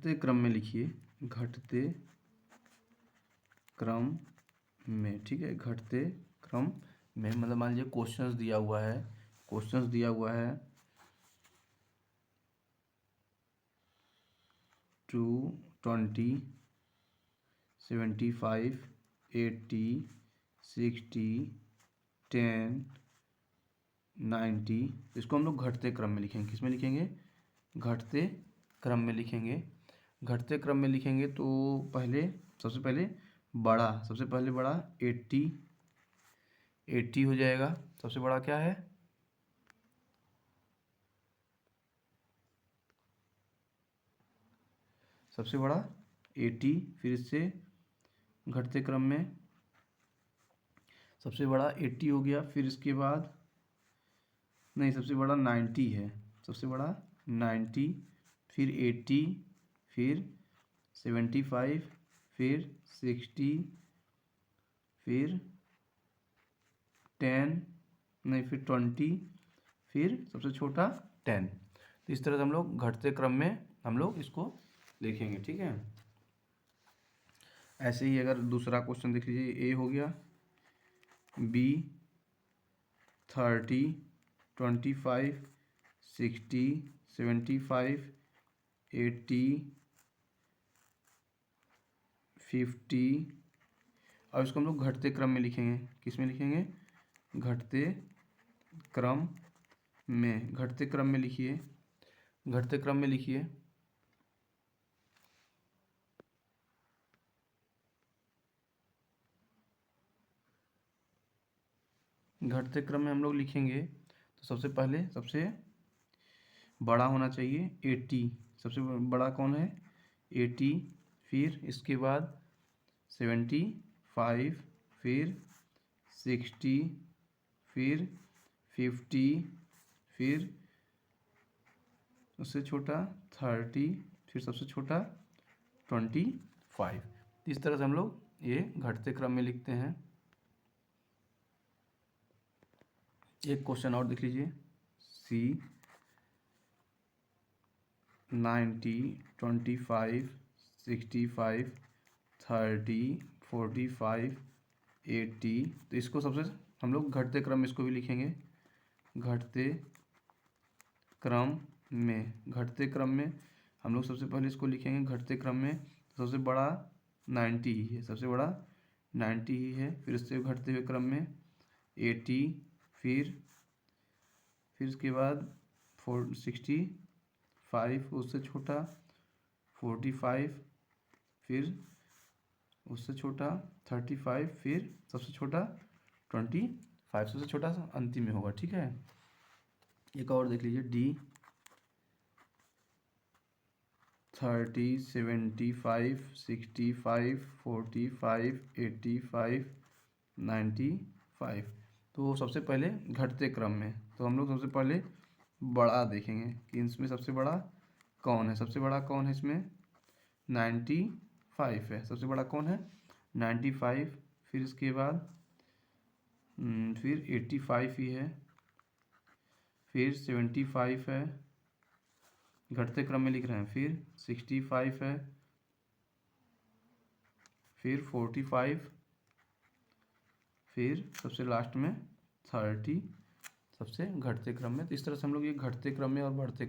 घटते क्रम में लिखिए, घटते क्रम में, ठीक है। घटते क्रम में मतलब मान लीजिए क्वेश्चंस दिया हुआ है, 220, 75, 80, 60, 10, 90, इसको हम लोग घटते क्रम में लिखेंगे। किस में लिखेंगे? घटते क्रम में लिखेंगे। घटते क्रम में लिखेंगे तो सबसे पहले बड़ा 80 हो जाएगा। सबसे बड़ा क्या है? सबसे बड़ा 80। फिर इससे घटते क्रम में सबसे बड़ा 80 हो गया। फिर इसके बाद नहीं, सबसे बड़ा 90 है। सबसे बड़ा 90, फिर 80, फिर 75, फिर 60, फिर 10 नहीं, फिर 20, फिर सबसे छोटा 10। तो इस तरह से हम लोग घटते क्रम में हम लोग इसको लिखेंगे, ठीक है। ऐसे ही अगर दूसरा क्वेश्चन देख लीजिए, ए हो गया, बी 30, 25, 60, 75, 80, 50। और इसको हम लोग घटते क्रम में लिखेंगे। किस में लिखेंगे? घटते क्रम में। घटते क्रम में लिखिए, घटते क्रम में लिखिए। घटते क्रम में हम लोग लिखेंगे तो सबसे पहले सबसे बड़ा होना चाहिए 80। सबसे बड़ा कौन है? 80। फिर इसके बाद 75, फिर 60, फिर 50, फिर उससे छोटा 30, फिर सबसे छोटा 25। इस तरह से हम लोग ये घटते क्रम में लिखते हैं। एक क्वेश्चन और देख लीजिए, सी 90, 25, 65, 30, 45, 80। तो इसको सबसे हम लोग घटते क्रम में इसको भी लिखेंगे। घटते क्रम में, घटते क्रम में हम लोग सबसे पहले इसको लिखेंगे घटते क्रम में। सबसे बड़ा 90 ही है, सबसे बड़ा 90 ही है। फिर इससे घटते हुए क्रम में 80, फिर इसके बाद 65, उससे छोटा 45, फिर उससे छोटा 35, फिर सबसे छोटा 25, सबसे छोटा अंतिम में होगा, ठीक है। एक और देख लीजिए, डी 30, 75, 65, 45, 85, 95। तो सबसे पहले घटते क्रम में तो हम लोग सबसे पहले बड़ा देखेंगे कि इसमें सबसे बड़ा कौन है। सबसे बड़ा कौन है इसमें? 95 है। सबसे बड़ा कौन है? 95। फिर इसके बाद फिर 85 ही है, फिर 75 है, घटते क्रम में लिख रहे हैं। फिर 65 है, फिर 45, फिर सबसे लास्ट में 30, सबसे घटते क्रम में। तो इस तरह से हम लोग ये घटते क्रम में और बढ़ते